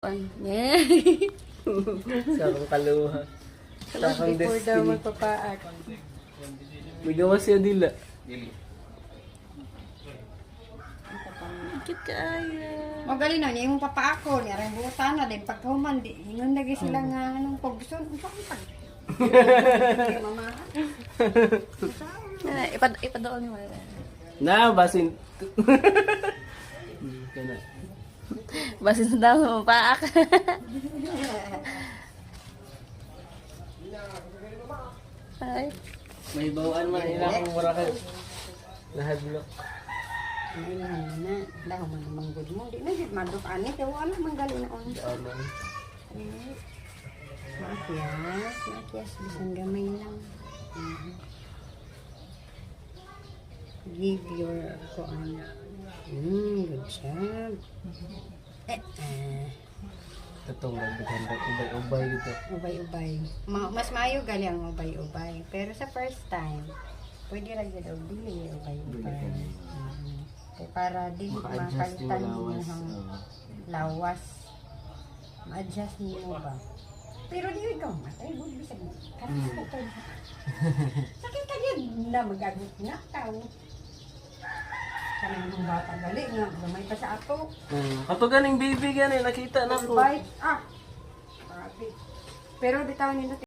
Yeah. Sakang kaluha. Sakang Before daw destiny. magpapaak. May gawas siya dila. Cute kaya. Magaling na niya yung papaako niya rin buta na din pagkahuman di ingon lagi sila nga anong paggusto pag mama Ipadoon mo. Na, basin. Kana. Basin sa daw magpapaak. Ay. May bawaan man ilang murakan. Nahadlok. na lang man manggod mo di na gid madok ani kay wala manggali na on Aman. makias bisan gamay lang. Give your koan. Good job. Katong nagdaganda ubay-ubay dito. Ubay-ubay. Mas maayo gali ang ubay-ubay. Pero sa first time, pwede lang yun ang bili ubay-ubay. Kaya para di Maka-adjust yung makalitan lawas. yung lawas. Ma-adjust mo ba? Pero di ikaw matay. Buti bisag mo. Sakit ka yun na mag-agot na tao. Kanang mga bata gali nga. Gamay pa sa ato. Kato ganing baby gani nakita na ko. Bite. Pero bitaw nila